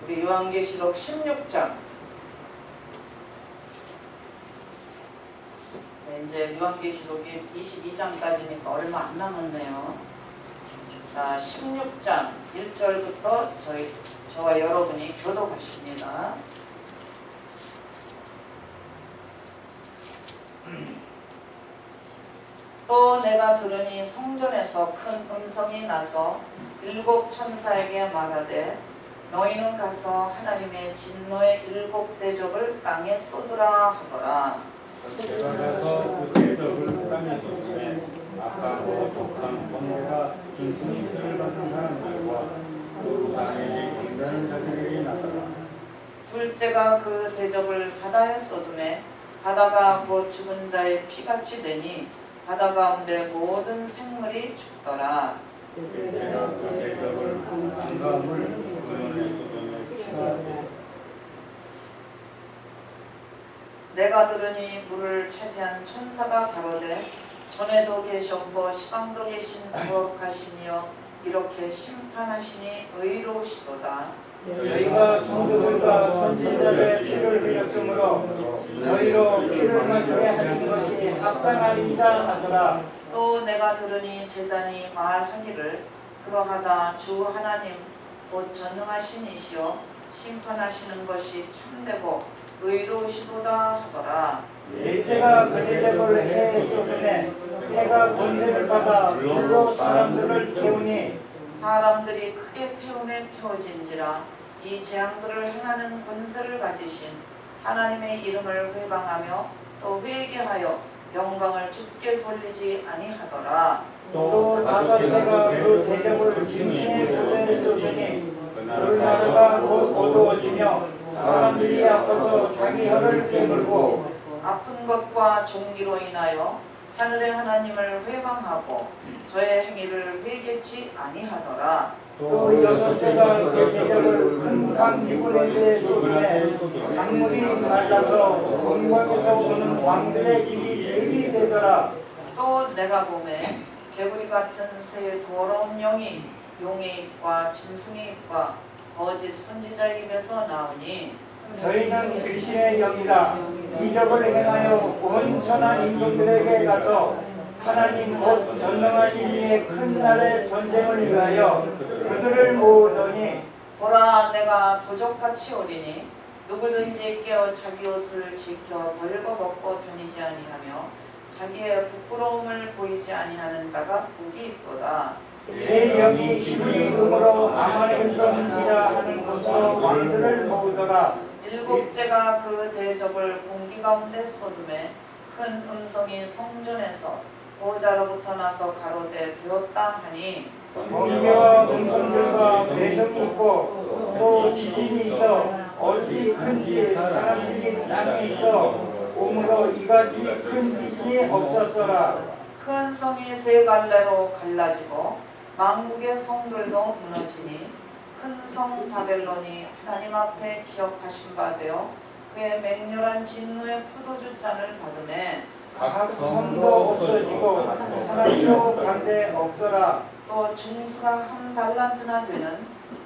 우리 요한계시록 16장. 네, 이제 요한계시록이 22장까지니까 얼마 안 남았네요. 자, 16장 1절부터 저와 여러분이 교독하십니다. 또 내가 들으니 성전에서 큰 음성이 나서 일곱 천사에게 말하되 너희는 가서 하나님의 진노의 일곱 대접을 땅에 쏟으라 하더라. 내가 가서 그 대접을 땅에 쏟으매 악하고 독한 번뇌가 짐승이 피를 받는 사람들과 그 땅에 인간 자들에게 나타나 둘째가 그 대접을 바다에 쏟으매 바다가 곧 죽은 자의 피같이 되니 바다 가운데 모든 생물이 죽더라. 내가 그 대접을 강과 물 그런에 쏟으매 피가 되고 내가 들으니 물을 차지한 천사가 가로되 전에도 계셨고 시방도 계신 거룩하시며 이렇게 심판하시니 의로우시도다. 너희가 성도들과 선지자들의 피를 흘렸으므로 너희로 피를 마시게 하신 것이 합당하리이다 하더라. 또 내가 들으니 제단이 말하기를 그러하다 주 하나님 곧 전능하신 이시여 심판하시는 것이 참되고 의로우시도다 하더라. 넷째가 그 대접을 해에 쏟으매 해가 권세를 받아 불로 사람들을 태우니 사람들이 크게 태움에 태워진지라 이 재앙들을 행하는 권세를 가지신 하나님의 이름을 회방하며 또 회개하여 영광을 주께 돌리지 아니하더라. 또 다섯째가 그 대접을 짐승의 뿔에 쏟으니 그 나라가 곧 어두워지며 사람들이 아파서 자기 혀를 깨물고 아픈 것과 종기로 인하여 하늘의 하나님을 회방하고 저의 행위를 회개치 아니하더라. 또 여섯째가 그 대접을 큰 강 유브라데스에 쏟으매 강물이 말라서 동방에서 오는 왕들의 입이 들이 되더라. 또 내가 보매 개구리 같은 새 더러운 영이 용의 입과 짐승의 입과 거짓 선지자의 입에서 나오니 저희는 귀신의 영이라 이적을 행하여 온 천하 인종들에게 가서 하나님 곧 전능하신 이의 큰 날의 전쟁을 위하여 그들을 모으더니 보라 내가 도적같이 오리니 누구든지 깨어 자기 옷을 지켜 벌거벗고 다니지 아니하며 자기의 부끄러움을 보이지 아니하는 자가 복이 있도다. 내 영이 기분이 음으로 아마겟돈이라 하는 곳으로 왕들을 모으더라. 일곱째가 그 대접을 공기 가운데 쏟음에 큰 음성이 성전에서 보호자로부터 나서 가로되 되었다 하니 번개와 음성들과 매정이 있고 또 지진이 있어 어찌 큰지 사람들이 땅에 있어 오므로 이같이 큰 지진이 없었더라. 큰 성이 세 갈래로 갈라지고 만국의 성들도 무너지니 큰 성 바벨론이 하나님 앞에 기억하신 바 되어 그의 맹렬한 진노의 포도주 잔을 받으매 각 성도 없어지고 하나님도 반대 없더라. 또 중수가 한 달란트나 되는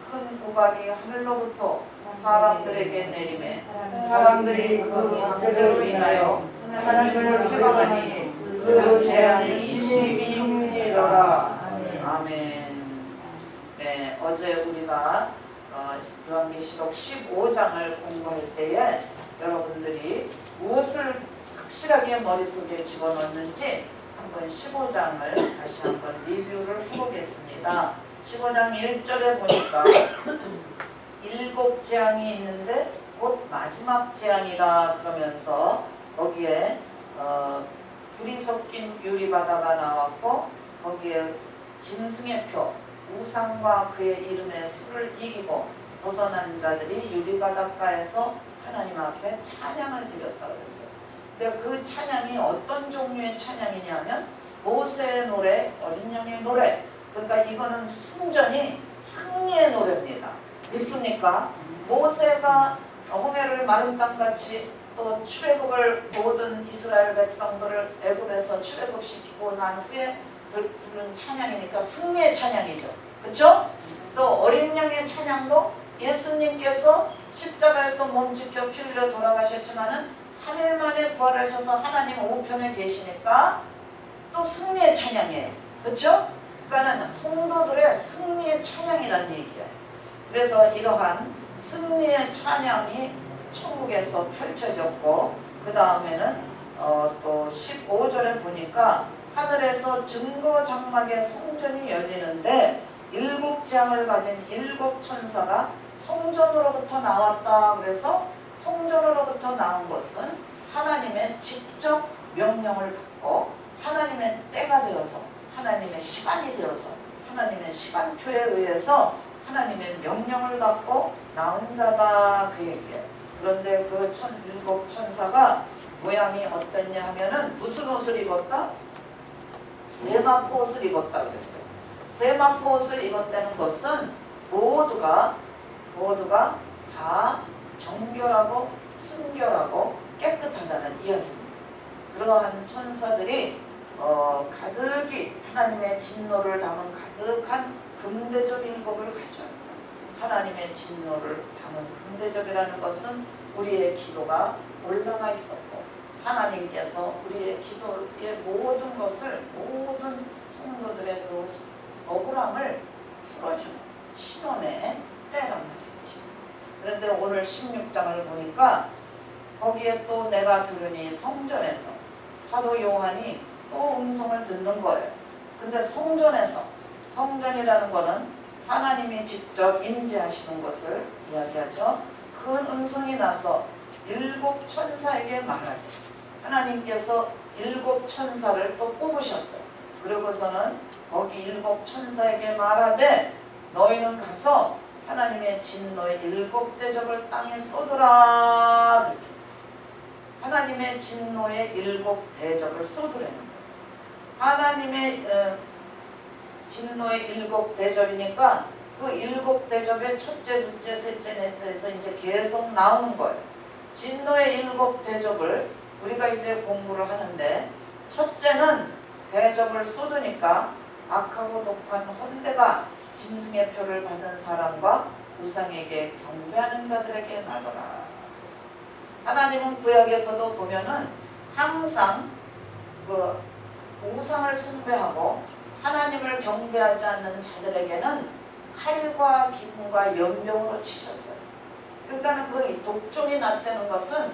큰 우박이 하늘로부터 사람들에게 내림에 사람들이 그 강제로 인하여 하나님을 회방하니 그 재앙이 심히 이르라. 아멘. 네, 어제 우리가 요한계시록 15장을 공부할 때에 여러분들이 무엇을 확실하게 머릿속에 집어넣는지 한번 15장을 다시 한번 리뷰를 해보겠습니다. 15장 1절에 보니까 일곱 재앙이 있는데 곧 마지막 재앙이라 그러면서 거기에 불이 섞인 유리바다가 나왔고 거기에 짐승의 표 우상과 그의 이름의 수를 이기고 벗어난 자들이 유리바닷가에서 하나님 앞에 찬양을 드렸다고 했어요. 근데 그 찬양이 어떤 종류의 찬양이냐면 모세의 노래, 어린 양의 노래. 그러니까 이거는 순전히 승리의 노래입니다. 믿습니까? 모세가 홍해를 마른 땅같이 또 출애굽을 모든 이스라엘 백성들을 애굽에서 출애굽시키고 난 후에 부른 찬양이니까 승리의 찬양이죠. 그렇죠? 또 어린 양의 찬양도 예수님께서 십자가에서 몸 찢겨 피 흘려 돌아가셨지만은 3일 만에 부활하셔서 하나님 우편에 계시니까 또 승리의 찬양이에요. 그렇죠? 그러니까는 성도들의 승리의 찬양이라는 얘기예요. 그래서 이러한 승리의 찬양이 천국에서 펼쳐졌고 그 다음에는 또 15절에 보니까 하늘에서 증거 장막의 성전이 열리는데 7재앙을 가진 7천사가 성전으로부터 나왔다. 그래서 성전으로부터 나온 것은 하나님의 직접 명령을 받고 하나님의 때가 되어서 하나님의 시간이 되어서 하나님의 시간표에 의해서 하나님의 명령을 받고 나온 자다 그 얘기예요. 그런데 그 7천사가 모양이 어땠냐 하면은 무슨 옷을 입었다? 세마포 옷을 입었다 그랬어요. 세마포 옷을 입었다는 것은 모두가 다 정결하고 순결하고 깨끗하다는 이야기입니다. 그러한 천사들이 가득히 하나님의 진노를 담은 가득한 금대접 일곱을 가져옵니다. 하나님의 진노를 담은 금대접이라는 것은 우리의 기도가 올라가 있었고 하나님께서 우리의 기도의 모든 것을 모든 성도들의 그 억울함을 풀어주는 신원의 때란 말이지. 그런데 오늘 16장을 보니까 거기에 또 내가 들으니 성전에서 사도 요한이 또 음성을 듣는 거예요. 근데 성전이라는 거는 하나님이 직접 임재하시는 것을 이야기하죠. 큰 음성이 나서 7천사에게 말하되 하나님께서 7천사를 또 뽑으셨어요. 그러고서는 거기 7천사에게 말하되 너희는 가서 하나님의 진노의 7대접을 땅에 쏟으라. 하나님의 진노의 7대접을 쏟으라는 거예요. 하나님의 진노의 7대접이니까 그 7대접의 첫째, 둘째, 셋째, 넷째에서 이제 계속 나오는 거예요. 진노의 7대접을 우리가 이제 공부를 하는데 첫째는 대접을 쏟으니까 악하고 독한 혼대가 짐승의 표를 받은 사람과 우상에게 경배하는 자들에게 나더라. 하나님은 구약에서도 보면은 항상 그 우상을 숭배하고 하나님을 경배하지 않는 자들에게는 칼과 기근과 연병으로 치셨어요. 그러니까 그 독종이 났다는 것은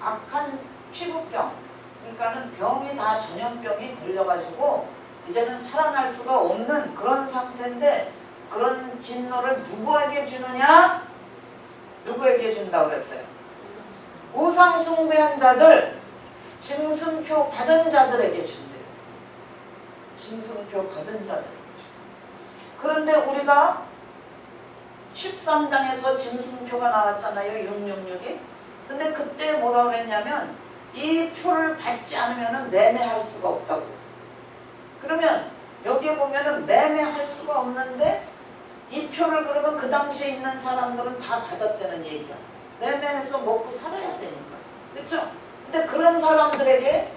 악한 피부병, 그러니까는 병이 다 전염병이 걸려가지고 이제는 살아날 수가 없는 그런 상태인데 그런 진노를 누구에게 주느냐? 누구에게 준다고 그랬어요? 우상 숭배한 자들, 짐승표 받은 자들에게 준대요. 짐승표 받은 자들에게 준대요. 그런데 우리가 13장에서 짐승표가 나왔잖아요. 666이. 근데 그때 뭐라 그랬냐면 이 표를 받지 않으면 매매할 수가 없다고 그랬어요. 그러면 여기 보면은 매매할 수가 없는데 이 표를 그러면 그 당시에 있는 사람들은 다 받았다는 얘기야. 매매해서 먹고 살아야 되니까. 그렇죠? 근데 그런 사람들에게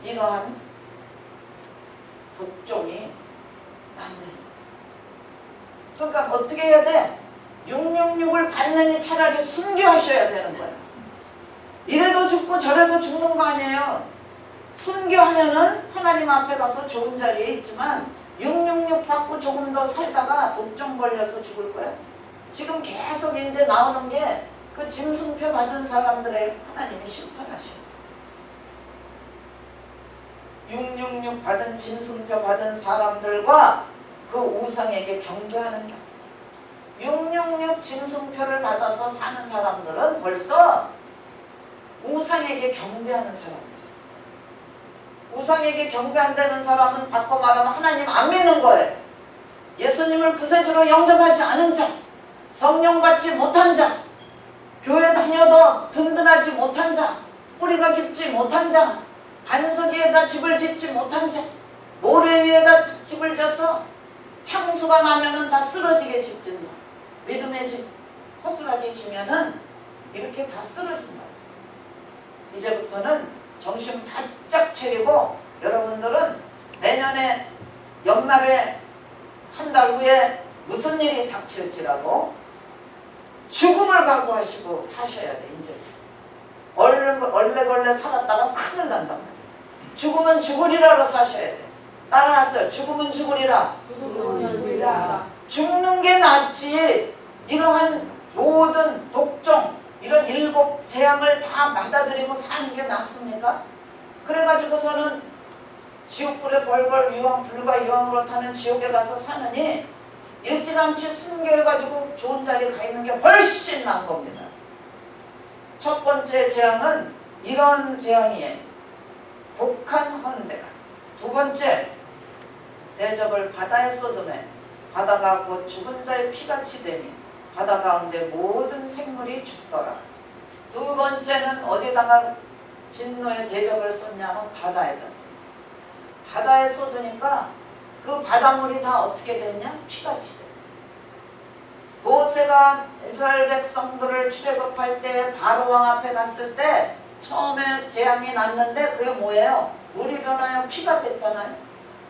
이러한 독종이 났네. 그러니까 어떻게 해야 돼? 666을 받느니 차라리 순교하셔야 되는 거야. 이래도 죽고 저래도 죽는 거 아니에요. 순교하면은 하나님 앞에 가서 좋은 자리에 있지만 666 받고 조금 더 살다가 독종 걸려서 죽을 거야. 지금 계속 이제 나오는 게 그 짐승표 받은 사람들의 하나님이 심판하셔. 666 받은 짐승표 받은 사람들과 그 우상에게 경배하는 자. 666 짐승표를 받아서 사는 사람들은 벌써 우상에게 경배하는 사람들. 우상에게 경배한다는 사람은 바꿔 말하면 하나님 안 믿는 거예요. 예수님을 구세주로 영접하지 않은 자, 성령 받지 못한 자, 교회 다녀도 든든하지 못한 자, 뿌리가 깊지 못한 자, 반석 위에다 집을 짓지 못한 자, 모래 위에다 집을 져서 창수가 나면은 다 쓰러지게 짓는 자, 믿음의 집 허술하게 지면은 이렇게 다 쓰러진다. 이제부터는 정신 바짝 차리고 여러분들은 내년에 연말에 한 달 후에 무슨 일이 닥칠지라도 죽음을 각오하시고 사셔야 돼. 이제 얼레걸레 살았다가 큰일 난단 말이야. 죽으면 죽으리라로 사셔야 돼. 따라하세요. 죽으면 죽으리라. 죽는 게 낫지. 이러한 모든 독종 이런 7 재앙을 다 받아들이고 사는 게 낫습니까? 그래가지고서는 지옥불에 벌벌 유황 불과 유황으로 타는 지옥에 가서 사느니 일찌감치 순교해가지고 좋은 자리에 가 있는 게 훨씬 나은 겁니다. 첫 번째 재앙은 이런 재앙이에요. 독한 헌대가. 두 번째, 대접을 바다에 쏟음에 바다가 곧 죽은 자의 피같이 되니 바다 가운데 모든 생물이 죽더라. 두 번째는 어디다가 진노의 대접을 쏟냐면 바다에다 쏟. 바다에 쏟으니까 그 바닷물이 다 어떻게 됐냐? 피같이 됐죠. 모세가 이스라엘 백성들을 출애굽할 때 바로 왕 앞에 갔을 때 처음에 재앙이 났는데 그게 뭐예요? 물이 변하여 피가 됐잖아요.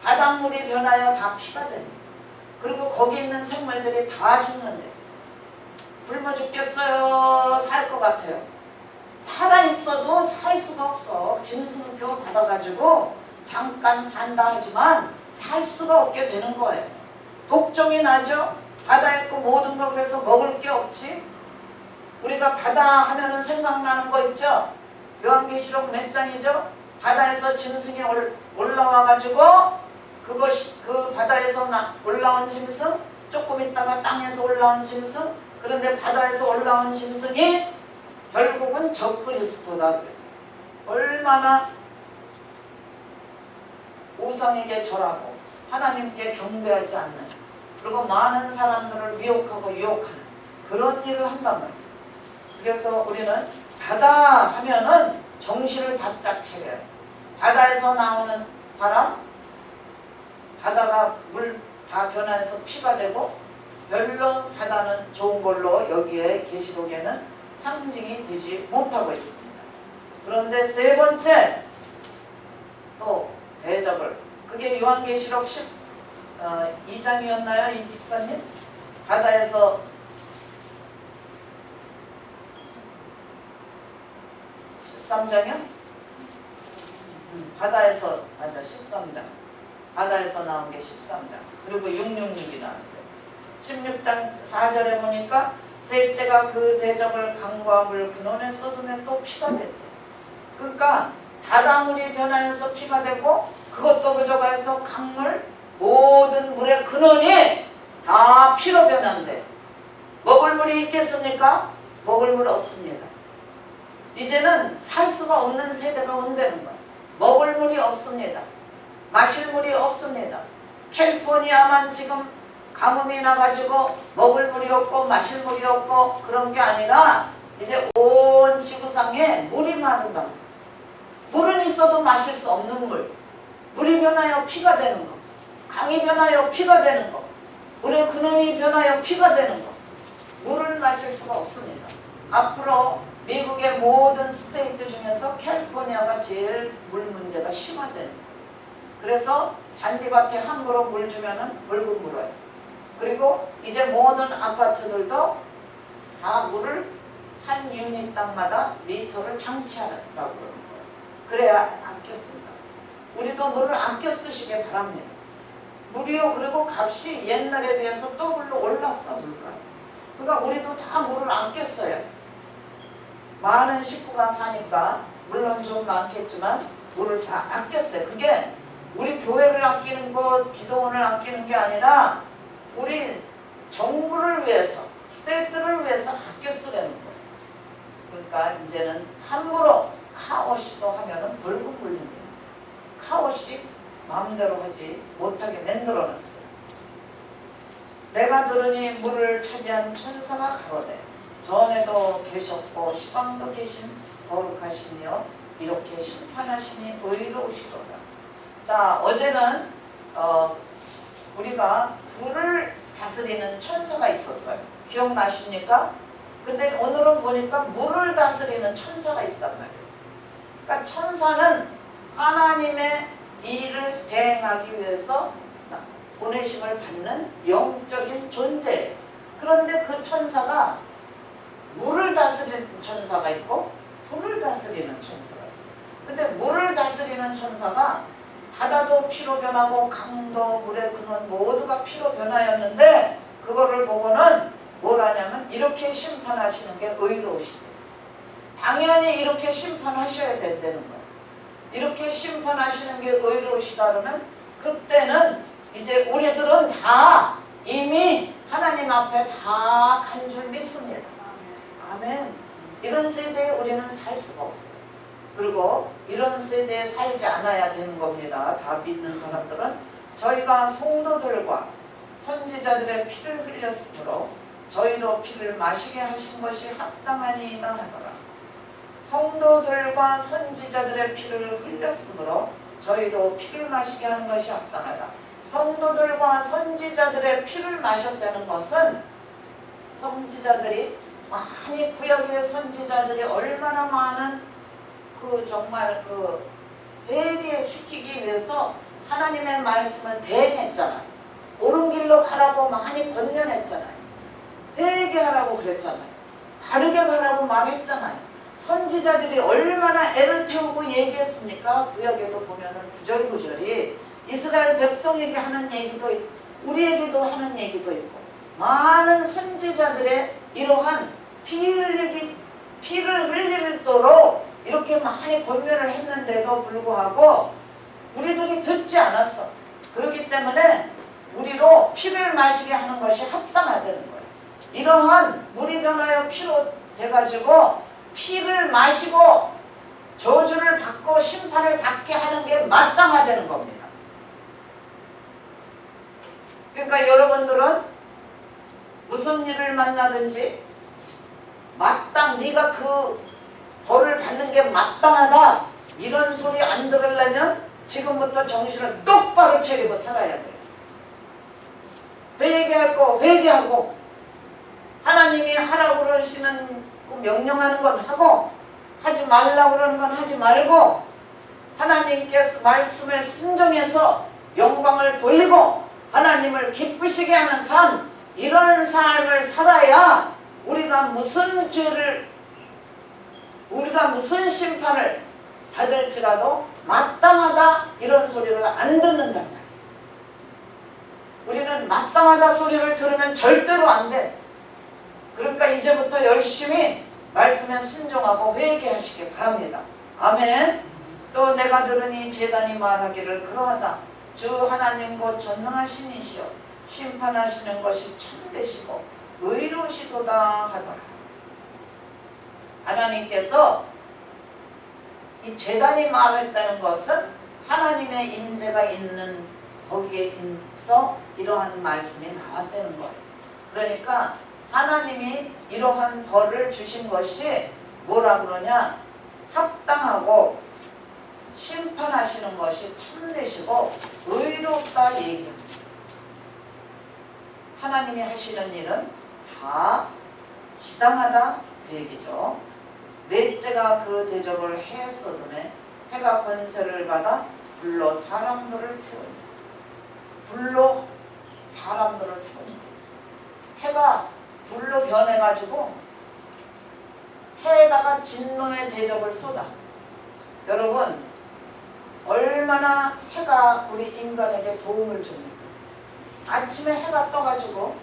바닷물이 변하여 다 피가 됩니다. 그리고 거기 있는 생물들이 다 죽는데 굶어 죽겠어요? 살 것 같아요? 살아있어도 살 수가 없어. 짐승표 받아가지고 잠깐 산다 하지만 살 수가 없게 되는 거예요. 독종이 나죠? 바다에 있고 모든 거 그래서 먹을 게 없지. 우리가 바다 하면은 생각나는 거 있죠? 요한계시록 몇 장이죠? 바다에서 짐승이 올라와가지고 그것이 그 바다에서 올라온 짐승, 조금 있다가 땅에서 올라온 짐승, 그런데 바다에서 올라온 짐승이 결국은 적그리스도다 그랬어요. 얼마나 우상에게 절하고 하나님께 경배하지 않는, 그리고 많은 사람들을 미혹하고 유혹하는 그런 일을 한단 말이에요. 그래서 우리는 바다 하면은 정신을 바짝 차려요. 바다에서 나오는 사람, 바다가 물 다 변화해서 피가 되고 별로 바다는 좋은 걸로 여기에 계시록에는 상징이 되지 못하고 있습니다. 그런데 세 번째 또 대접을, 그게 요한계시록 12장이었나요? 이 집사님? 바다에서 바다에서 맞아 13장 바다에서 나온 게 13장 그리고 666이 나왔어요. 16장 4절에 보니까 셋째가 그 대접을 강과 물 근원에 쏟으면 또 피가 됐대. 그러니까 바닷물이 변하여서 피가 되고 그것도 부족해서 강물 모든 물의 근원이 다 피로 변한대. 먹을 물이 있겠습니까? 먹을 물 없습니다. 이제는 살 수가 없는 세대가 온다는 거야. 먹을 물이 없습니다. 마실 물이 없습니다. 캘리포니아만 지금 가뭄이 나가지고 먹을 물이 없고 마실 물이 없고 그런 게 아니라 이제 온 지구상에 물이 마른다. 물은 있어도 마실 수 없는 물. 물이 변하여 피가 되는 거. 강이 변하여 피가 되는 거. 물의 근원이 변하여 피가 되는 거. 물을 마실 수가 없습니다. 앞으로 미국의 모든 스테이트 중에서 캘리포니아가 제일 물 문제가 심화되는 거예요. 그래서 잔디밭에 함부로 물 주면은 벌금 물어요. 그리고 이제 모든 아파트들도 다 물을 한 유닛 땅마다 미터를 장치하라고 그러는 거예요. 그래야 아껴 쓴다. 우리도 물을 아껴 쓰시길 바랍니다. 물이요, 그리고 값이 옛날에 비해서 더블로 올랐어, 물가. 그러니까 우리도 다 물을 아껴 써요. 많은 식구가 사니까 물론 좀 많겠지만 물을 다 아껴 써요. 그게 우리 교회를 아끼는 것, 기도원을 아끼는 게 아니라 우리 정부를 위해서, 스테이트를 위해서 아껴 쓰려는 거예요. 그러니까 이제는 함부로 카오시도 하면은 벌금 물린대요. 카오시 마음대로 하지 못하게 만들어놨어요. 내가 들으니 물을 차지한 천사가 가로되 전에도 계셨고 시방도 계신 거룩하시며 이렇게 심판하시니 의로우시도다. 자, 어제는 우리가 불을 다스리는 천사가 있었어요. 기억나십니까? 근데 오늘은 보니까 물을 다스리는 천사가 있단 말이에요. 그러니까 천사는 하나님의 일을 대행하기 위해서 보내심을 받는 영적인 존재예요. 그런데 그 천사가 물을 다스리는 천사가 있고 불을 다스리는 천사가 있어요. 근데 물을 다스리는 천사가 바다도 피로 변하고 강도 물의 근원 모두가 피로 변하였는데 그거를 보고는 뭘 하냐면 이렇게 심판하시는 게 의로우시대요. 당연히 이렇게 심판하셔야 된다는 거예요. 이렇게 심판하시는 게 의로우시다 그러면 그때는 이제 우리들은 다 이미 하나님 앞에 다 간 줄 믿습니다. 아멘. 이런 세대에 우리는 살 수가 없어요. 그리고 이런 세대에 살지 않아야 되는 겁니다. 다 믿는 사람들은 저희가 성도들과 선지자들의 피를 흘렸으므로 저희로 피를 마시게 하신 것이 합당하니이다 하더라. 성도들과 선지자들의 피를 흘렸으므로 저희로 피를 마시게 하는 것이 합당하다. 성도들과 선지자들의 피를 마셨다는 것은 선지자들이 많이 구약의 선지자들이 얼마나 많은 정말 회개시키기 위해서 하나님의 말씀을 대행했잖아요. 옳은 길로 가라고 많이 권면했잖아요. 회개하라고 그랬잖아요. 바르게 가라고 말했잖아요. 선지자들이 얼마나 애를 태우고 얘기했습니까? 구약에도 보면은 구절구절이 이스라엘 백성에게 하는 얘기도 있고 우리에게도 하는 얘기도 있고 많은 선지자들의 이러한 피를 흘리도록 이렇게 많이 권면을 했는데도 불구하고 우리들이 듣지 않았어. 그렇기 때문에 우리로 피를 마시게 하는 것이 합당하다는 거예요. 이러한 물이 변하여 피로 돼가지고 피를 마시고 저주를 받고 심판을 받게 하는 게 마땅하다는 겁니다. 그러니까 여러분들은 무슨 일을 만나든지 네가 그 벌을 받는 게 마땅하다 이런 소리 안 들으려면 지금부터 정신을 똑바로 차리고 살아야 돼요. 회개할 거 회개하고 하나님이 하라고 그러시는 명령하는 건 하고 하지 말라고 그러는 건 하지 말고 하나님께서 말씀에 순종해서 영광을 돌리고 하나님을 기쁘시게 하는 삶 이런 삶을 살아야 우리가 무슨 심판을 받을지라도 마땅하다 이런 소리를 안 듣는단 말이에요. 우리는 마땅하다 소리를 들으면 절대로 안 돼. 그러니까 이제부터 열심히 말씀에 순종하고 회개하시기 바랍니다. 아멘. 또 내가 들으니 제단이 말하기를 그러하다. 주 하나님 곧 전능하신 이시여 심판하시는 것이 참되시고 의로우시도다 하더라. 하나님께서 이 제단이 말했다는 것은 하나님의 임재가 있는 거기에 있어 이러한 말씀이 나왔다는 거예요. 그러니까 하나님이 이러한 벌을 주신 것이 뭐라 그러냐? 합당하고 심판하시는 것이 참되시고 의롭다 얘기합니다. 하나님이 하시는 일은 다 지당하다 그 얘기죠. 넷째가 그 대접을 했었음에 해가 권세를 받아 불로 사람들을 태운다. 불로 사람들을 태운다. 해가 불로 변해가지고 해에다가 진노의 대접을 쏟아. 여러분 얼마나 해가 우리 인간에게 도움을 줍니까? 아침에 해가 떠가지고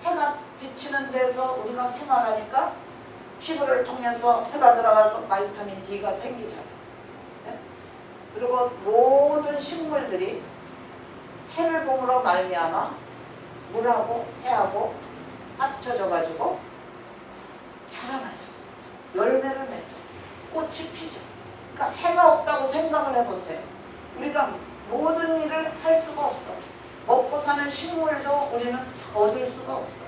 해가 비치는 데서 우리가 생활하니까 피부를 통해서 해가 들어가서 바이타민 D가 생기잖아요. 네? 그리고 모든 식물들이 해를 봄으로 말미암아 물하고 해하고 합쳐져 가지고 자라나죠. 열매를 맺죠. 꽃이 피죠. 그러니까 해가 없다고 생각을 해보세요. 우리가 모든 일을 할 수가 없어. 먹고 사는 식물도 우리는 얻을 수가 없어.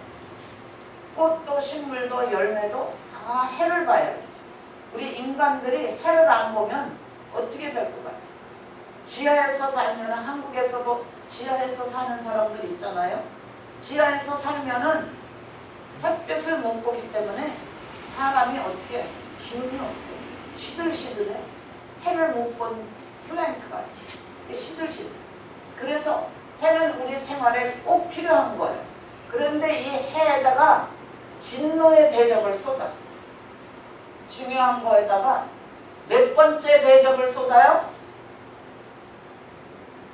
꽃도 식물도 열매도 다 해를 봐야 돼. 우리 인간들이 해를 안 보면 어떻게 될 것 같아요? 지하에서 살면 한국에서도 지하에서 사는 사람들 있잖아요. 지하에서 살면은 햇볕을 못 보기 때문에 사람이 어떻게 기운이 없어요. 시들시들해. 해를 못 본 플랜트 같이 시들시들. 그래서 해는 우리 생활에 꼭 필요한 거예요. 그런데 이 해에다가 진노의 대접을 쏟아. 중요한 거에다가 몇 번째 대접을 쏟아요?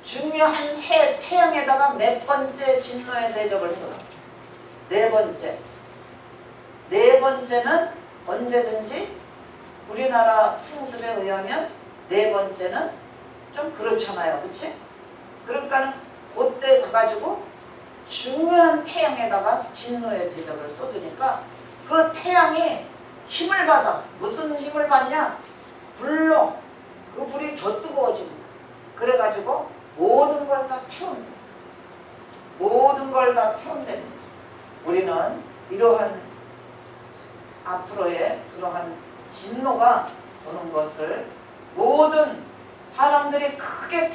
중요한 해 태양에다가 몇 번째 진노의 대접을 쏟아? 네 번째. 네 번째는 언제든지 우리나라 풍습에 의하면 네 번째는 좀 그렇잖아요. 그치? 그러니까는 그때 가가지고 중요한 태양에다가 진노의 대접을 쏟으니까 그 태양이 힘을 받아. 무슨 힘을 받냐? 불로. 그 불이 더 뜨거워지고. 그래가지고 모든 걸 다 태운다. 모든 걸 다 태운답니다. 우리는 이러한 앞으로의 그러한 진노가 오는 것을 모든 사람들이 크게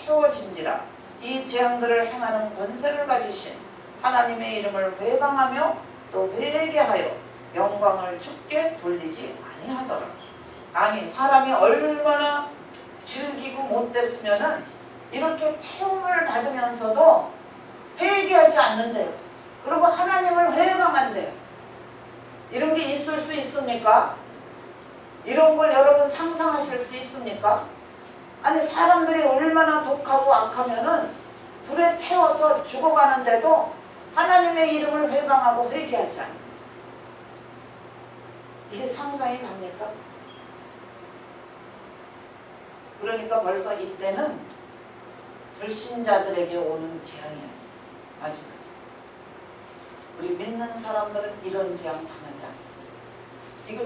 태워진지라 이 재앙들을 행하는 권세를 가지신 하나님의 이름을 회방하며 또 회개하여 영광을 주께 돌리지 아니하더라. 아니 사람이 얼마나 즐기고 못됐으면은 이렇게 태움을 받으면서도 회개하지 않는데요. 그리고 하나님을 회방한대요. 이런 게 있을 수 있습니까? 이런 걸 여러분 상상하실 수 있습니까? 아니 사람들이 얼마나 독하고 악하면은 불에 태워서 죽어가는데도 하나님의 이름을 회방하고 회개하지 않아요. 이게 상상이 갑니까? 그러니까 벌써 이때는 불신자들에게 오는 재앙이에요. 마지막에. 우리 믿는 사람들은 이런 재앙 당하지 않습니다. 이거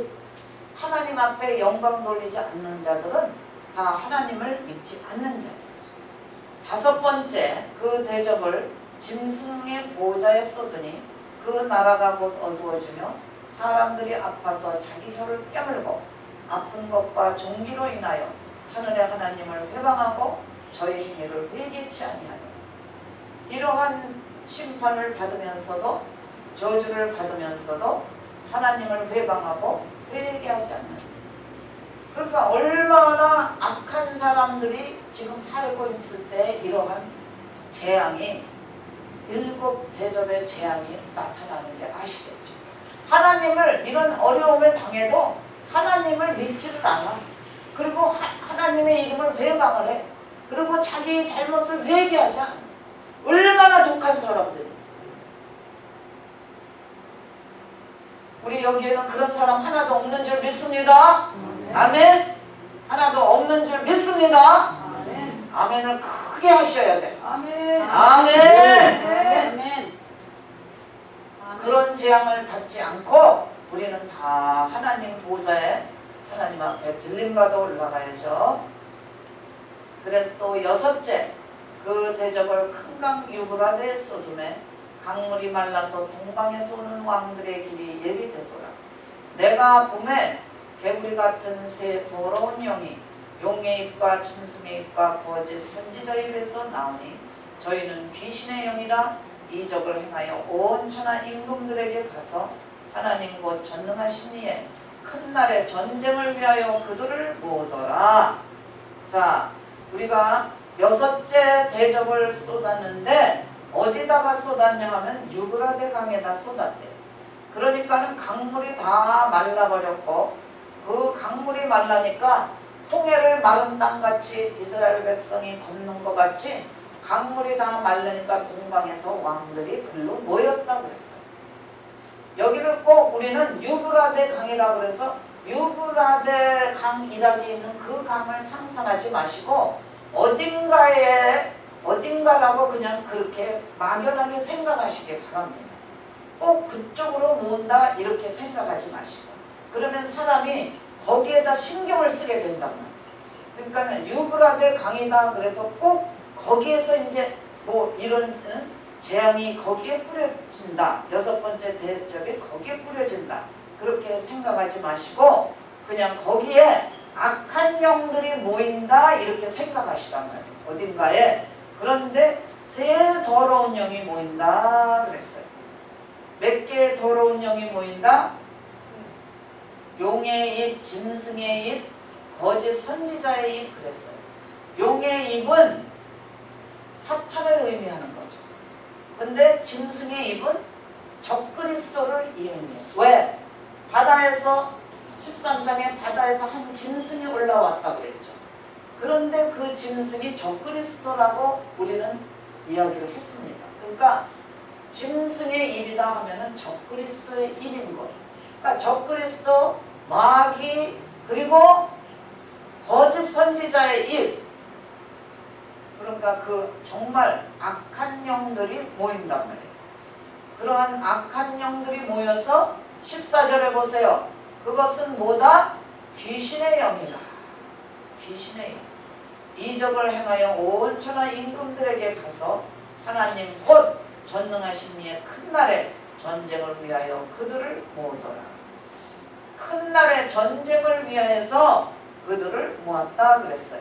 하나님 앞에 영광 돌리지 않는 자들은 다 하나님을 믿지 않는 자들. 다섯 번째, 그 대접을 짐승의 보호자에 쏟으니 그 나라가 곧 어두워지며 사람들이 아파서 자기 혀를 깨물고 아픈 것과 종기로 인하여 하늘의 하나님을 회방하고 저희 행위를 회개치 아니하며 이러한 심판을 받으면서도 저주를 받으면서도 하나님을 회방하고 회개하지 않는. 그러니까 얼마나 악한 사람들이 지금 살고 있을 때 이러한 재앙이 일곱 대접의 재앙이 나타나는지 아시겠죠? 하나님을 이런 어려움을 당해도 하나님을 믿지를 않아. 그리고 하나님의 이름을 회방을 해. 그리고 자기의 잘못을 회개하지 않아. 얼마나 독한 사람들인지. 우리 여기에는 그런 사람 하나도 없는 줄 믿습니다. 아멘. 하나도 없는 줄 믿습니다. 아멘을 크게 하셔야 돼. 아멘. 아멘. 그런 재앙을 받지 않고 우리는 다 하나님 보좌에 하나님 앞에 들림받아 올라가야죠. 그래서 또 여섯째, 그 대접을 큰 강 유브라데에 쏟음에 강물이 말라서 동방에서 오는 왕들의 길이 예비되더라. 내가 봄에 개구리 같은 새 더러운 영이 용의 입과 짐승의 입과 거짓 선지자의 입에서 나오니 저희는 귀신의 영이라 이적을 행하여 온 천하 임금들에게 가서 하나님 곧 전능하신 이에 큰 날의 전쟁을 위하여 그들을 모으더라. 자, 우리가 여섯째 대접을 쏟았는데 어디다가 쏟았냐 하면 유브라데 강에다 쏟았대요. 그러니까는 강물이 다 말라버렸고 그 강물이 말라니까 홍해를 마른 땅같이 이스라엘 백성이 걷는 것 같이 강물이 다 말르니까 동방에서 왕들이 글로 모였다고 했어요. 여기를 꼭 우리는 유브라데 강이라고 그래서 유브라데 강이라고 있는 그 강을 상상하지 마시고 어딘가라고 그냥 그렇게 막연하게 생각하시기 바랍니다. 꼭 그쪽으로 모은다 이렇게 생각하지 마시고 그러면 사람이 거기에다 신경을 쓰게 된단 말이에요. 그러니까 유브라데 강이다 그래서 꼭 거기에서 이제 뭐 이런 재앙이 거기에 뿌려진다. 여섯 번째 대접이 거기에 뿌려진다. 그렇게 생각하지 마시고 그냥 거기에 악한 영들이 모인다 이렇게 생각하시란 말이에요. 어딘가에. 그런데 새 더러운 영이 모인다 그랬어요. 몇 개의 더러운 영이 모인다? 용의 입, 짐승의 입, 거짓 선지자의 입 그랬어요. 용의 입은 사탄을 의미하는 거죠. 근데 짐승의 입은 적그리스도를 의미해요. 왜? 바다에서 13장에 바다에서 한 짐승이 올라왔다고 그랬죠. 그런데 그 짐승이 적그리스도라고 우리는 이야기를 했습니다. 그러니까 짐승의 입이다 하면은 적그리스도의 입인 거예요. 그러니까 적그리스도, 마귀, 그리고 거짓 선지자의 입. 그러니까 그 정말 악한 영들이 모인단 말이에요. 그러한 악한 영들이 모여서 14절에 보세요. 그것은 뭐다? 귀신의 영이라. 귀신의 영. 이적을 행하여 온 천하 임금들에게 가서 하나님 곧 전능하신 이의 큰 날에 전쟁을 위하여 그들을 모으더라. 큰 날의 전쟁을 위하여서 그들을 모았다 그랬어요.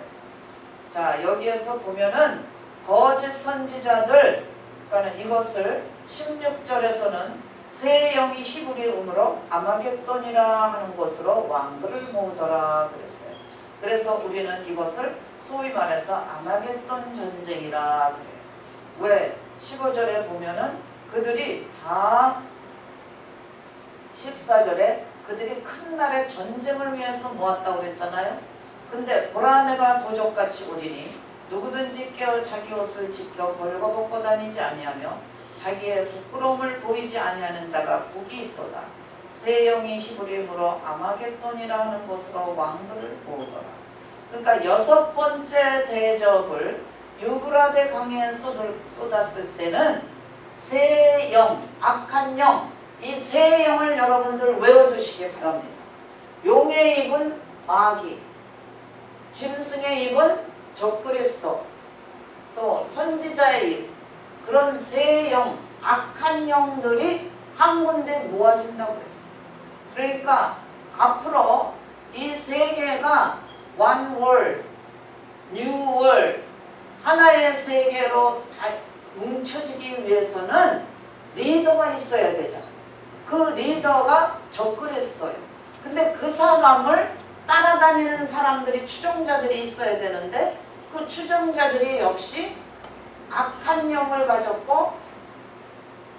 자, 여기에서 보면은 거짓 선지자들, 그러니까 이것을 16절에서는 새 영이 히브리음으로 아마겟돈이라 하는 곳으로 왕들을 모으더라 그랬어요. 그래서 우리는 이것을 소위 말해서 아마겟돈 전쟁이라 그래요. 왜? 15절에 보면은 그들이 다 14절에 그들이 큰 날의 전쟁을 위해서 모았다고 그랬잖아요. 근데 보라 내가 도적같이 오리니 누구든지 깨어 자기 옷을 지켜 벌거벗고 다니지 아니하며 자기의 부끄러움을 보이지 아니하는 자가 복이 있도다. 새 영이 히브리음으로 아마겟돈이라 하는 곳으로 왕들을 모으더라. 그러니까 6번째 대적을 유브라데 강에 쏟았을 때는 새 영, 악한 영, 이 새 영을 여러분들 외워두시기 바랍니다. 용의 입은 마귀, 짐승의 입은 적그리스도, 또 선지자의 입, 그런 새 영, 악한 영들이 한 군데 모아진다고 했어요. 그러니까 앞으로 이 세계가 one world, new world, 하나의 세계로 다 뭉쳐지기 위해서는 리더가 있어야 되잖아요. 그 리더가 적그리스도예요. 근데 그 사람을 따라다니는 사람들이, 추종자들이 있어야 되는데 그 추종자들이 역시 악한 영을 가졌고,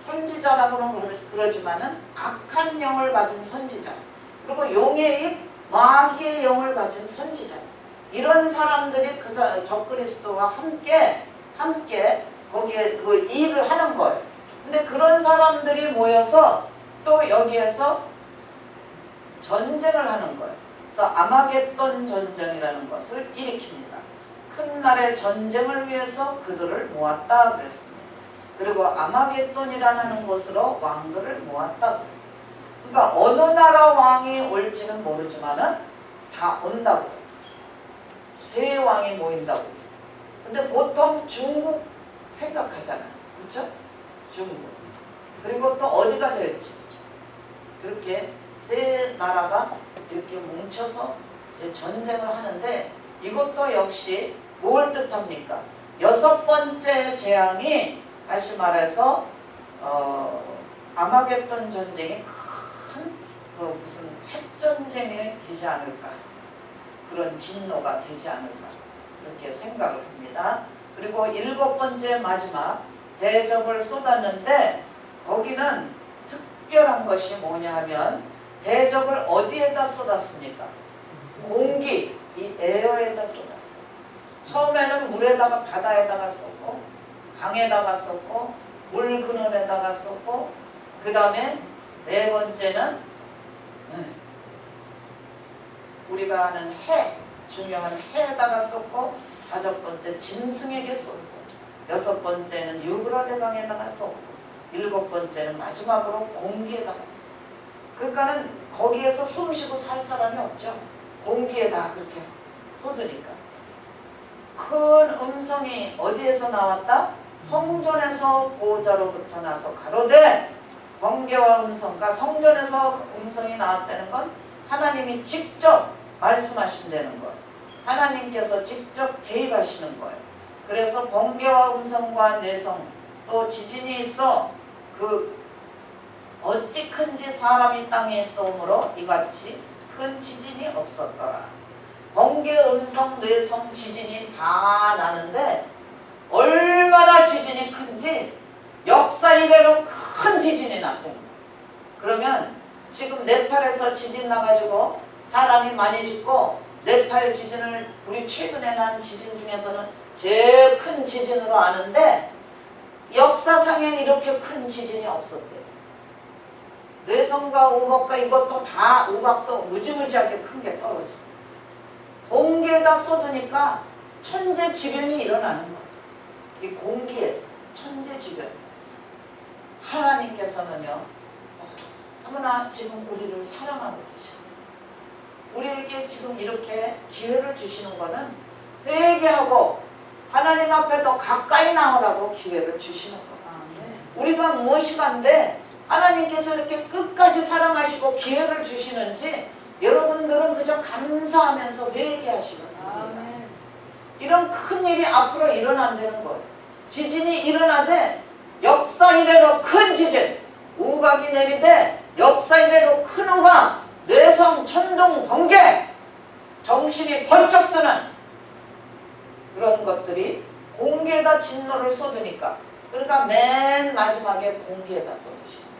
선지자라고는 그러지만은 악한 영을 가진 선지자, 그리고 용의 입, 마귀의 영을 가진 선지자, 이런 사람들이 그 적그리스도와 함께 거기에 그 일을 하는 거예요. 근데 그런 사람들이 모여서 또 여기에서 전쟁을 하는 거예요. 그래서 아마겟돈 전쟁이라는 것을 일으킵니다. 큰 날의 전쟁을 위해서 그들을 모았다 그랬습니다. 그리고 아마겟돈이라는 곳으로 왕들을 모았다 그랬어요. 그러니까 어느 나라 왕이 올지는 모르지만은 다 온다고. 세 왕이 모인다고 했어요. 근데 보통 중국 생각하잖아요. 그렇죠? 중국. 그리고 또 어디가 될지. 그렇게 세 나라가 이렇게 뭉쳐서 이제 전쟁을 하는데, 이것도 역시 뭘 뜻합니까? 6번째 재앙이 다시 말해서 아마겟돈 전쟁이 큰 그 무슨 핵전쟁이 되지 않을까, 그런 진노가 되지 않을까, 그렇게 생각을 합니다. 그리고 7번째 마지막 대적을 쏟았는데, 거기는 특별한 것이 뭐냐 하면 대적을 어디에다 쏟았습니까? 공기, 이 에어에다 쏟았어요. 처음에는 물에다가, 바다에다가 쏟고, 강에다가 쏟고, 물 근원에다가 쏟고, 그 다음에 4번째는 우리가 아는 해, 중요한 해에다가 쏟고, 5번째 짐승에게 쏟고, 6번째는 유브라데 강에다가 쏟고, 7번째는 마지막으로 공기에다가 쏟고. 그러니까는 거기에서 숨쉬고 살 사람이 없죠. 공기에다 그렇게 쏟으니까. 큰 음성이 어디에서 나왔다? 성전에서 보호자로부터 나서 가로되, 번개와 음성, 그러니까 성전에서 음성이 나왔다는 건 하나님이 직접 말씀하신다는 거예요. 하나님께서 직접 개입하시는 거예요. 그래서 번개와 음성과 내성, 또 지진이 있어 그 어찌 큰지 사람이 땅에 있어오므로 이같이 큰 지진이 없었더라. 번개, 음성, 뇌성, 지진이 다 나는데 얼마나 지진이 큰지 역사 이래로 큰 지진이 났다는 거예요. 그러면 지금 네팔에서 지진 나가지고 사람이 많이 죽고 네팔 지진을 우리 최근에 난 지진 중에서는 제일 큰 지진으로 아는데 역사상에 이렇게 큰 지진이 없었대요. 뇌성과 우박과 이것도 다 우박도 무지무지하게 큰 게 떨어져. 공기에다 쏟으니까 천재지변이 일어나는 거예요. 이 공기에서 천재지변. 하나님께서는요 너무나 지금 우리를 사랑하고 계셔요. 우리에게 지금 이렇게 기회를 주시는 거는 회개하고 하나님 앞에 더 가까이 나오라고 기회를 주시는 거예요. 우리가 무엇이 간데 하나님께서 이렇게 끝까지 사랑하시고 기회를 주시는지 여러분들은 그저 감사하면서 회개하시면 됩니다. 이런 큰 일이 앞으로 일어난다는 거예요. 지진이 일어나되 역사 이래로 큰 지진, 우박이 내리되 역사 이래로 큰 우박, 뇌성, 천둥, 번개, 정신이 번쩍 드는 그런 것들이 공기에다 진노를 쏟으니까, 그러니까 맨 마지막에 공기에다 쏟으시는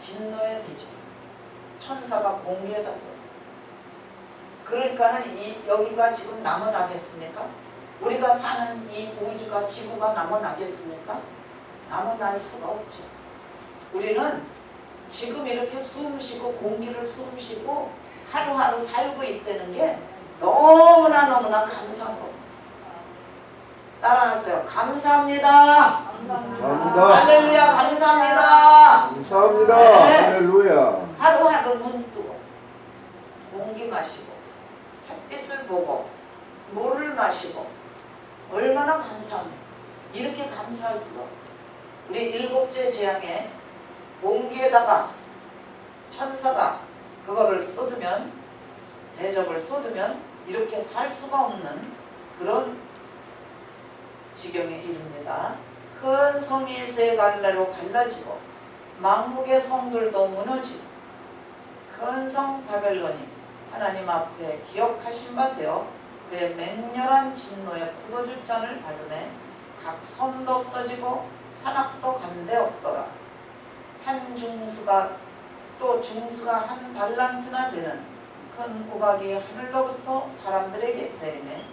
진노의 대접, 천사가 공기에다 쏟아. 그러니까는 여기가 지금 남아나겠습니까? 우리가 사는 이 우주가 지구가 남아나겠습니까? 남아날 수가 없죠. 우리는 지금 이렇게 숨 쉬고 공기를 숨 쉬고 하루하루 살고 있다는 게 너무나 감사한 겁니다. 따라하세요. 감사합니다. 감사합니다. 할렐루야. 감사합니다. 감사합니다. 네. 할렐루야. 하루하루 눈 뜨고 공기 마시고 햇빛을 보고 물을 마시고 얼마나 감사합니까? 이렇게 감사할 수가 없어요. 우리 일곱째 재앙에 공기에다가 천사가 그거를 쏟으면, 대접을 쏟으면 이렇게 살 수가 없는 그런 지경에 이릅니다. 큰 성이 세 갈래로 갈라지고 망국의 성들도 무너지고 큰 성 바벨론이 하나님 앞에 기억하신 바 되어 그의 맹렬한 진노의 포도주 잔을 받으매 각 섬도 없어지고 산악도 간데 없더라. 한 중수가 또 중수가 한 달란트나 되는 큰 우박이 하늘로부터 사람들에게 내리매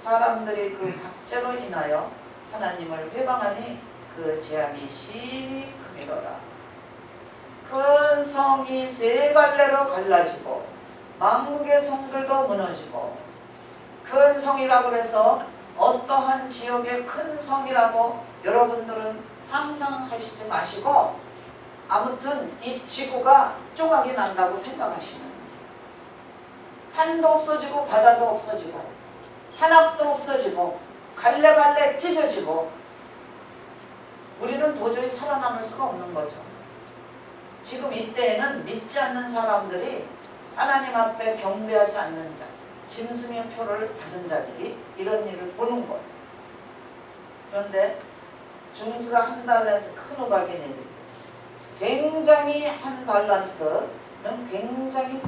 사람들이 그 박제로 인하여 하나님을 회방하니 그 재앙이 심히 크미로라. 큰 성이 세 갈래로 갈라지고 망국의 성들도 무너지고, 큰 성이라고 해서 어떠한 지역의 큰 성이라고 여러분들은 상상하시지 마시고 아무튼 이 지구가 조각이 난다고 생각하시는 거예요. 산도 없어지고 바다도 없어지고 산악도 없어지고 갈래갈래 찢어지고 우리는 도저히 살아남을 수가 없는 거죠. 지금 이때에는 믿지 않는 사람들이 하나님 앞에 경배하지 않는 자, 짐승의 표를 받은 자들이 이런 일을 보는 거예요. 그런데 중수가 한 달란트 큰 우박이 내리고, 굉장히 한 달란트는 굉장히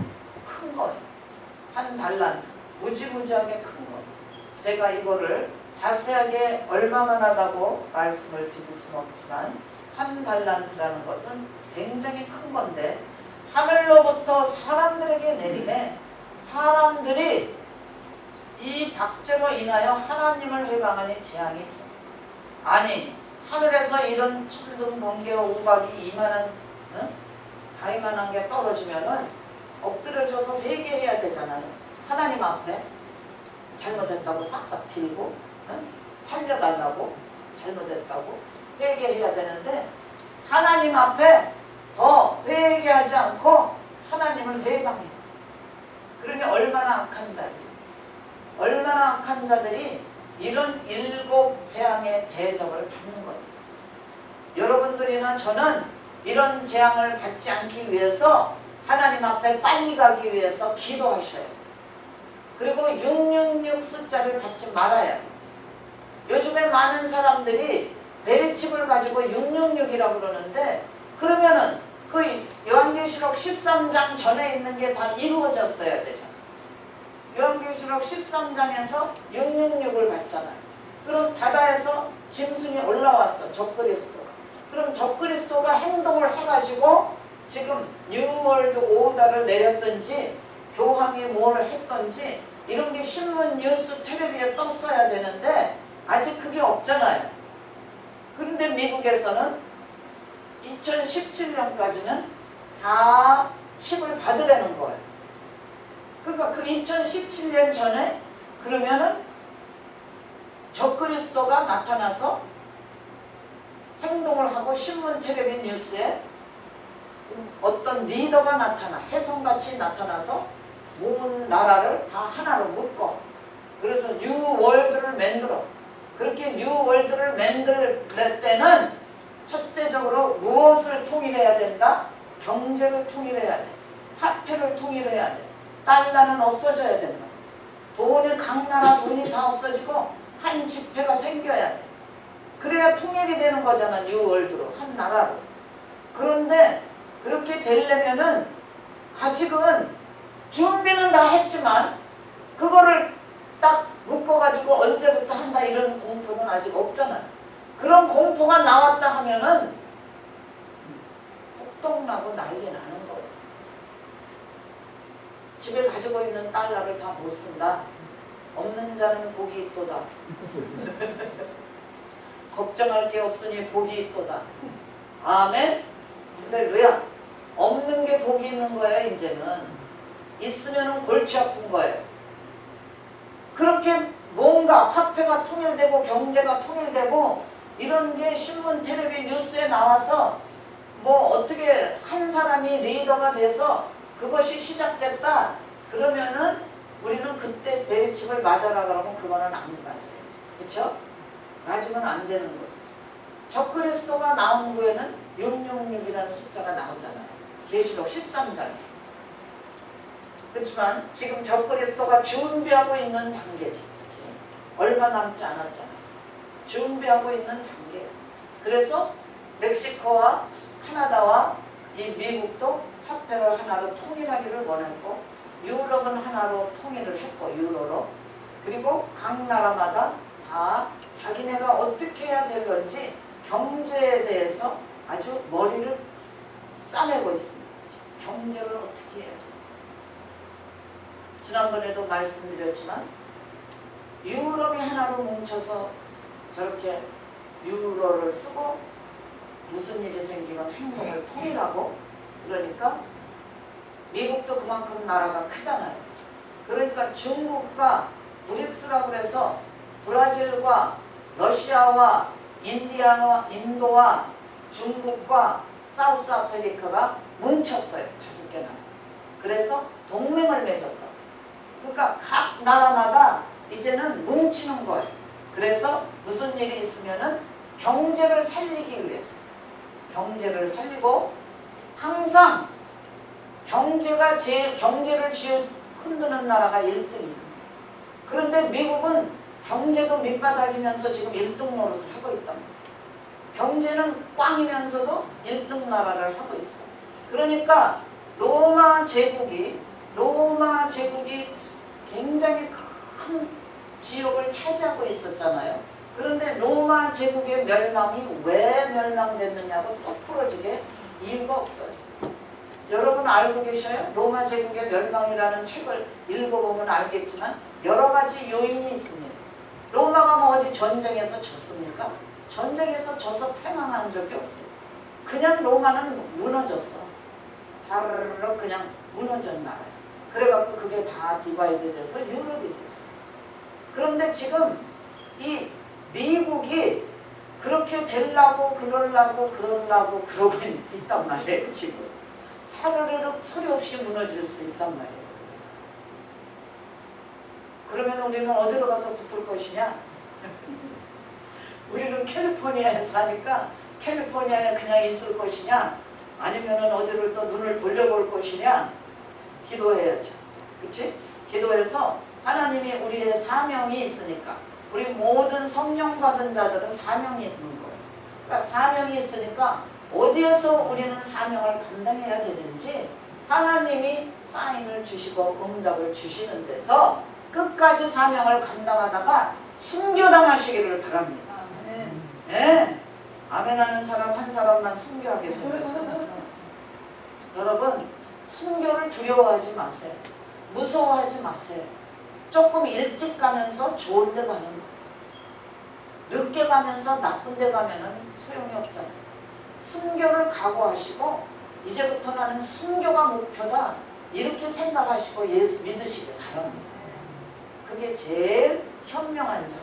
큰 거예요. 한 달란트, 무지무지하게 큰 거예요. 제가 이거를 자세하게 얼마만 하다고 말씀을 드릴 수는 없지만 한 달란트라는 것은 굉장히 큰 건데 하늘로부터 사람들에게 내림에 사람들이 이 박제로 인하여 하나님을 회방하니 재앙이 아니 하늘에서 이런 천둥 번개와 우박이 이만한 가이만한 게 떨어지면은 엎드려져서 회개해야 되잖아요. 하나님 앞에 잘못했다고 싹싹 빌고 살려달라고 잘못했다고 회개해야 되는데 하나님 앞에 더 회개하지 않고 하나님을 회방해. 그러니 얼마나 악한 자들이, 얼마나 악한 자들이 이런 일곱 재앙의 대접을 받는 거예요. 여러분들이나 저는 이런 재앙을 받지 않기 위해서 하나님 앞에 빨리 가기 위해서 기도하셔야 돼요. 그리고 666 숫자를 받지 말아야 돼요. 요즘에 많은 사람들이 베리칩을 가지고 666이라고 그러는데 그러면은 그 요한계시록 13장 전에 있는 게 다 이루어졌어야 되잖아요. 요한계시록 13장에서 666을 받잖아요. 그럼 바다에서 짐승이 올라왔어. 적그리스도가. 그럼 적그리스도가 행동을 해가지고 지금 뉴월드 오더를 내렸든지 교황이 뭘 했든지 이런 게 신문, 뉴스, 텔레비에 떴어야 되는데 아직 그게 없잖아요. 그런데 미국에서는 2017년까지는 다 칩을 받으라는 거예요. 그러니까 그 2017년 전에 그러면은 적그리스도가 나타나서 행동을 하고 신문, 텔레비, 뉴스에 어떤 리더가 나타나 혜성같이 나타나서 온 나라를 다 하나로 묶어. 그래서 뉴월드를 만들어. 그렇게 뉴월드를 만들 때는 첫째적으로 무엇을 통일해야 된다? 경제를 통일해야 돼. 화폐를 통일해야 돼. 달러는 없어져야 된다. 돈이 각 나라 돈이 다 없어지고 한 지폐가 생겨야 돼. 그래야 통일이 되는 거잖아. 뉴월드로 한 나라로. 그런데 그렇게 되려면은 아직은 준비는 다 했지만 그거를 딱 묶어가지고 언제부터 한다 이런 공포는 아직 없잖아요. 그런 공포가 나왔다 하면은 혹독나고 난리 나는 거예요. 집에 가지고 있는 달러를 다 못 쓴다. 없는 자는 복이 있도다. 걱정할 게 없으니 복이 있도다. 아멘? 할렐루야. 없는 게 복이 있는 거예요. 이제는. 있으면 골치 아픈 거예요. 그렇게 뭔가 화폐가 통일되고 경제가 통일되고 이런 게 신문, 텔레비, 뉴스에 나와서 뭐 어떻게 한 사람이 리더가 돼서 그것이 시작됐다 그러면은 우리는 그때 베리칩을 맞아라 그러면 그거는 안 맞아야지. 그쵸? 맞으면 안 되는 거지. 적그리스도가 나온 후에는 666이라는 숫자가 나오잖아요. 계시록 13장에. 그렇지만 지금 적그리스도가 준비하고 있는 단계지. 그치? 얼마 남지 않았잖아요. 준비하고 있는 단계. 그래서 멕시코와 카나다와 이 미국도 화폐를 하나로 통일하기를 원했고 유럽은 하나로 통일을 했고 유로로. 그리고 각 나라마다 다 자기네가 어떻게 해야 될 건지 경제에 대해서 아주 머리를 싸매고 있습니다. 경제를 어떻게 해야 돼? 지난번에도 말씀드렸지만 유럽이 하나로 뭉쳐서 저렇게 유로를 쓰고 무슨 일이 생기면 행동을 통일하고 그러니까 미국도 그만큼 나라가 크잖아요. 그러니까 중국과 브릭스라고 해서 브라질과 러시아와 인디아와 인도와 중국과 사우스 아프리카가 뭉쳤어요. 5개나. 그래서 동맹을 맺었다. 그러니까 각 나라마다 이제는 뭉치는 거예요. 그래서 무슨 일이 있으면은 경제를 살리기 위해서 경제를 살리고 항상 경제가 제일 경제를 흔드는 나라가 1등이에요. 그런데 미국은 경제도 밑바닥이면서 지금 1등 노릇을 하고 있단 말이에요. 경제는 꽝이면서도 1등 나라를 하고 있어요. 그러니까 로마 제국이 굉장히 큰 지역을 차지하고 있었잖아요. 그런데 로마 제국의 멸망이 왜 멸망됐느냐고 똑부러지게 이유가 없어요. 여러분 알고 계셔요? 로마 제국의 멸망이라는 책을 읽어보면 알겠지만 여러 가지 요인이 있습니다. 로마가 뭐 어디 전쟁에서 졌습니까? 전쟁에서 져서 패망한 적이 없어요. 그냥 로마는 무너졌어. 사르르 그냥 무너진 나라예요. 그래갖고 그게 다 디바이드 돼서 유럽이 되죠. 그런데 지금 이 미국이 그렇게 되려고 그러고 있단 말이에요. 지금 사르르르 소리 없이 무너질 수 있단 말이에요. 그러면 우리는 어디로 가서 붙을 것이냐? 우리는 캘리포니아에 사니까 캘리포니아에 그냥 있을 것이냐? 아니면은 어디를 또 눈을 돌려볼 것이냐? 기도해야죠. 그치? 기도해서 하나님이 우리의 사명이 있으니까 우리 모든 성령 받은 자들은 사명이 있는 거예요. 그러니까 사명이 있으니까 어디에서 우리는 사명을 감당해야 되는지 하나님이 사인을 주시고 응답을 주시는 데서 끝까지 사명을 감당하다가 순교당하시기를 바랍니다. 예. 아멘하는 사람 한 사람만 순교하게 생겼어요. 여러분, 순교를 두려워하지 마세요. 무서워하지 마세요. 조금 일찍 가면서 좋은 데 가는 거예요. 늦게 가면서 나쁜 데 가면은 소용이 없잖아요. 순교를 각오하시고 이제부터 나는 순교가 목표다 이렇게 생각하시고 예수 믿으시길 바랍니다. 그게 제일 현명한 점.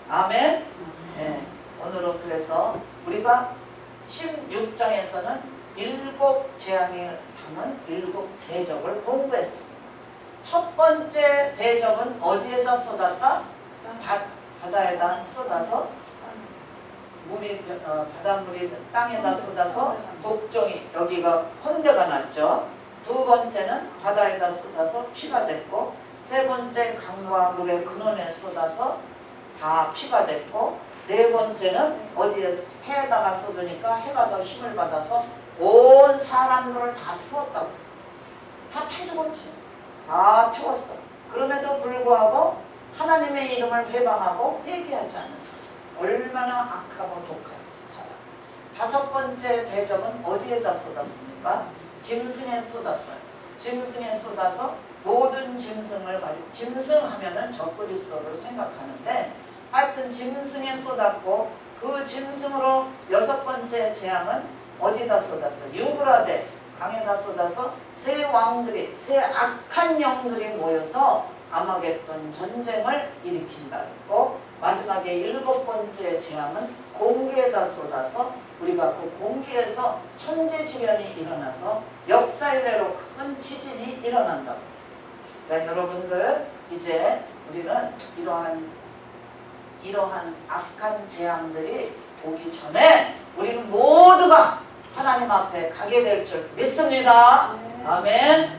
아멘. 예. 오늘은 그래서 우리가 16장에서는 7 재앙에 담은 7 대적을 공부했습니다. 첫 번째 대적은 어디에다 쏟았다? 바다에다 쏟아서 바닷물이 땅에다 쏟아서 독종이 여기가 혼대가 났죠. 두 번째는 바다에다 쏟아서 피가 됐고, 세 번째 강과 물의 근원에 쏟아서 다 피가 됐고, 네 번째는 어디에 해에다가 쏟으니까 해가 더 힘을 받아서 온 사람들을 다 태웠다고 했어요. 다 타죽었지. 다 태웠어. 그럼에도 불구하고 하나님의 이름을 회방하고 회개하지 않는 얼마나 악하고 독한지 사람. 5 번째 대적은 어디에다 쏟았습니까? 짐승에 쏟았어요. 짐승에 쏟아서 모든 짐승을 가지고, 짐승하면은 적그리스도를 생각하는데 하여튼 짐승에 쏟았고, 그 짐승으로 6 번째 재앙은 어디다 쏟았어요? 유브라데 강에다 쏟아서 세 왕들이, 세 악한 영들이 모여서 아마겟돈 전쟁을 일으킨다 했고, 마지막에 7 번째 재앙은 공기에다 쏟아서 우리가 그 공기에서 천재지변이 일어나서 역사 이래로 큰 지진이 일어난다고 했어요. 그러니까 여러분들 이제 우리는 이러한 악한 재앙들이 오기 전에 우리는 모두가 하나님 앞에 가게 될 줄 믿습니다. 아멘.